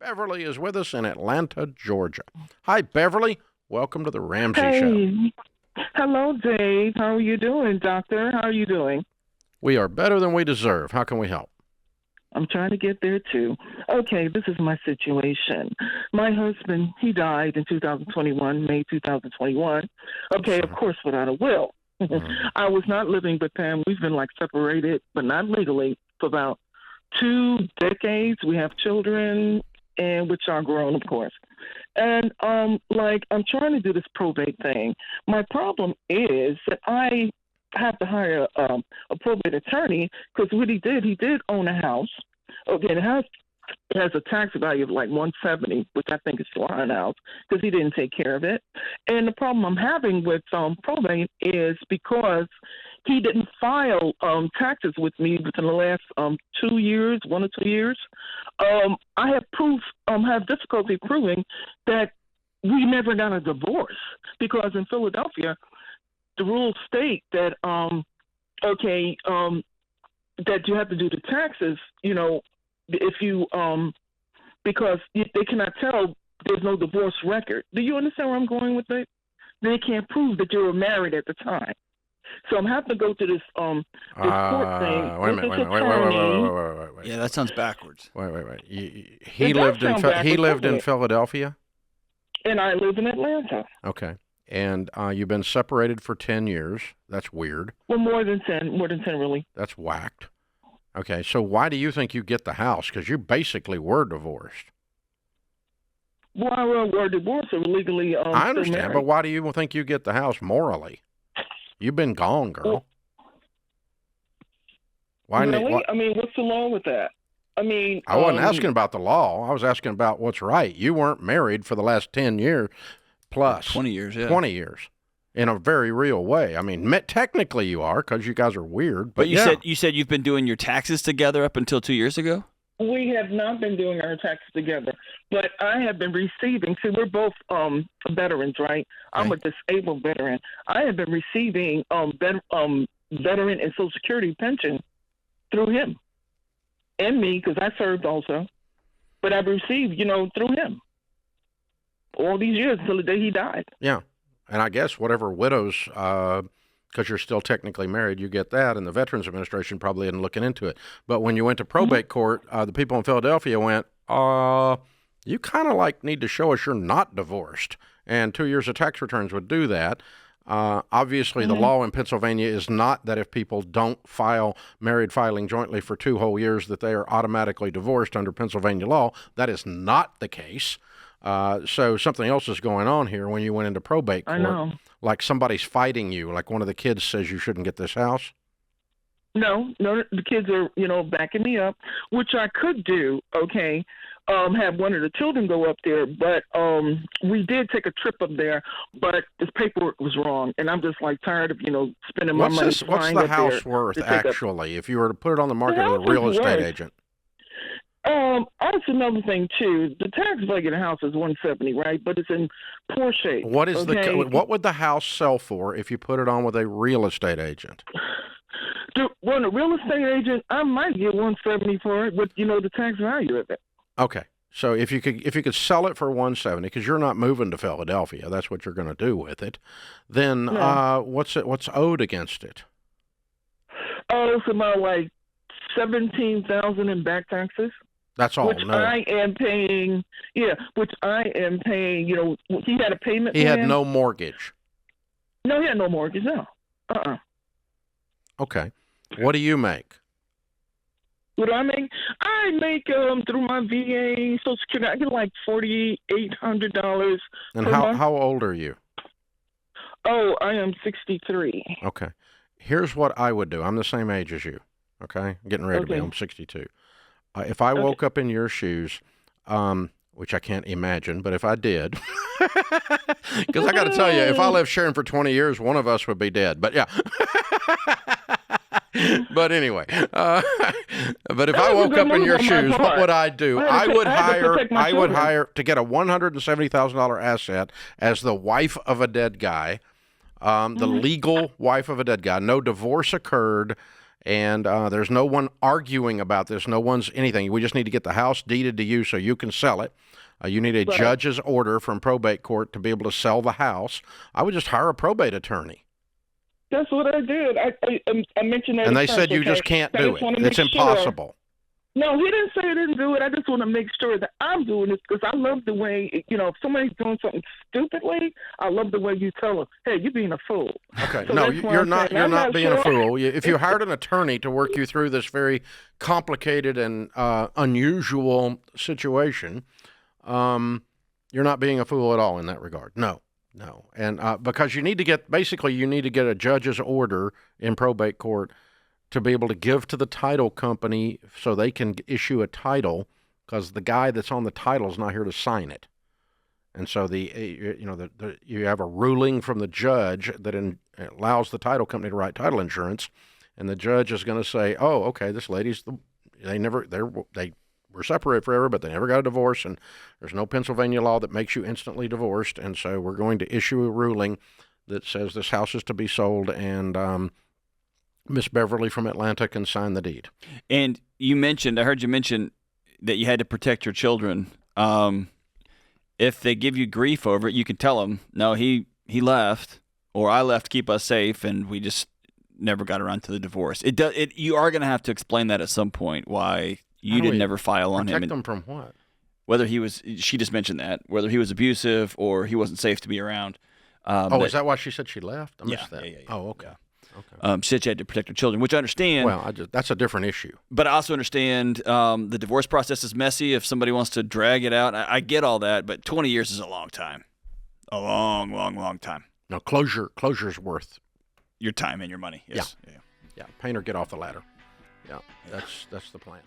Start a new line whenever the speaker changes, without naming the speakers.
Beverly is with us in Atlanta, Georgia. Hi, Beverly. Welcome to the Ramsey Show.
Hello, Dave. How are you doing, Doctor? How are you doing?
We are better than we deserve. How can we help?
I'm trying to get there, too. Okay, this is my situation. My husband, he died in 2021, May 2021. Okay, of course, without a will. I was not living with him. We've been, separated, but not legally, for about 2 decades. We have children, and which are grown, of course. And, I'm trying to do this probate thing. My problem is that I have to hire a probate attorney because what he did own a house. Okay, the house has a tax value of $170, which I think is still a high house because he didn't take care of it. And the problem I'm having with probate is because he didn't file taxes with me within the last 2 years, 1 or 2 years. I have difficulty proving that we never got a divorce because in Philadelphia, the rules state that that you have to do the taxes, if you because they cannot tell there's no divorce record. Do you understand where I'm going with it? They can't prove that you were married at the time. So I'm having to go to this court thing.
Wait a minute.
Yeah, that sounds backwards.
Wait. He lived in Philadelphia?
And I live in Atlanta.
Okay. And you've been separated for 10 years. That's weird.
Well, more than 10, really.
That's whacked. Okay, so why do you think you get the house? Because you basically were divorced.
Well, we're divorced or legally
I understand, but why do you think you get the house morally? You've been gone, girl.
Well,
why?
Really? I mean, what's the law with that? I mean,
I wasn't asking about the law. I was asking about what's right. You weren't married for the last 10 years plus.
20 years, yeah.
20 years. In a very real way. I mean, technically you are because you guys are weird. But
you said you've been doing your taxes together up until 2 years ago?
We have not been doing our taxes together, but I have been receiving. See, we're both veterans, right? I'm a disabled veteran. I have been receiving veteran and Social Security pension through him and me because I served also. But I've received, through him all these years until the day he died.
Yeah. And I guess whatever widows, because you're still technically married, you get that. And the Veterans Administration probably isn't looking into it. But when you went to probate court, the people in Philadelphia went, you kind of need to show us you're not divorced. And 2 years of tax returns would do that. Obviously, the law in Pennsylvania is not that if people don't file married filing jointly for 2 whole years that they are automatically divorced under Pennsylvania law. That is not the case. So something else is going on here when you went into probate court.
I know.
Like somebody's fighting you, like one of the kids says you shouldn't get this house.
No, the kids are, backing me up, which I could do, okay, have one of the children go up there, but we did take a trip up there, but this paperwork was wrong, and I'm just tired of, spending my money.
What's the house worth, actually, if you were to put it on the market with a real estate agent?
That's another thing too. The tax value of the house is $170, right? But it's in poor shape.
What would the house sell for if you put it on with a real estate agent?
A real estate agent, I might get $170 for it, with the tax value of it.
Okay, so if you could sell it for $170, because you're not moving to Philadelphia, that's what you're going to do with it. Then what's owed against it?
Oh, it's about $17,000 in back taxes.
That's all.
Which I am paying. Yeah, which I am paying. He had a payment.
He had no mortgage.
No, he had no mortgage. No.
Okay. What do you make?
What do I make? I make through my VA Social Security. I get $4,800.
And how old are you?
Oh, I am 63.
Okay. Here's what I would do. I'm the same age as you. Okay, I'm getting ready to be. I'm 62. If I woke up in your shoes, which I can't imagine, but if I did, because I got to tell you, if I lived sharing for 20 years, one of us would be dead. But yeah. But anyway, but if I woke up in your shoes, what would I do? I would hire to get a $170,000 asset as the wife of a dead guy, the legal wife of a dead guy. No divorce occurred. And there's no one arguing about this. No one's anything. We just need to get the house deeded to you so you can sell it. You need a
Right.
judge's order from probate court to be able to sell the house. I would just hire a probate attorney.
That's what I did. I mentioned that.
And
at
they
first,
said you
okay?
just can't
I
do
just
it.
wanna
It's
make sure.
impossible.
No, he didn't say he didn't do it. I just want to make sure that I'm doing this because I love the way, if somebody's doing something stupidly, I love the way you tell them, hey, you're being a fool.
Okay,
So
no,
that's why
you're
I'm
not.
saying
You're
I'm
not
not
being a
sure.
fool. If you hired an attorney to work you through this very complicated and unusual situation, you're not being a fool at all in that regard. No, and because you need to get a judge's order in probate court to be able to give to the title company so they can issue a title, because the guy that's on the title is not here to sign it. And so you have a ruling from the judge that allows the title company to write title insurance, and the judge is going to say, "Oh, okay, this lady's they were separated forever, but they never got a divorce, and there's no Pennsylvania law that makes you instantly divorced, and so we're going to issue a ruling that says this house is to be sold, and Miss Beverly from Atlanta can sign the deed."
And I heard you mention that you had to protect your children. If they give you grief over it, you can tell them, no, he left, or I left to keep us safe, and we just never got around to the divorce. You are going to have to explain that at some point, why you didn't ever file on him.
Protect them from what?
Whether she just mentioned that, whether he was abusive or he wasn't safe to be around.
Is that why she said she left? I missed that.
Yeah.
Oh, okay.
Yeah.
Okay.
She said she had to protect her children, which I understand.
Well, that's a different issue.
But I also understand the divorce process is messy if somebody wants to drag it out. I get all that, but 20 years is a long time. A long, long, long time.
No, closure's worth
Your time and your money. Yes.
Yeah. Painter, get off the ladder. Yeah, that's the plan.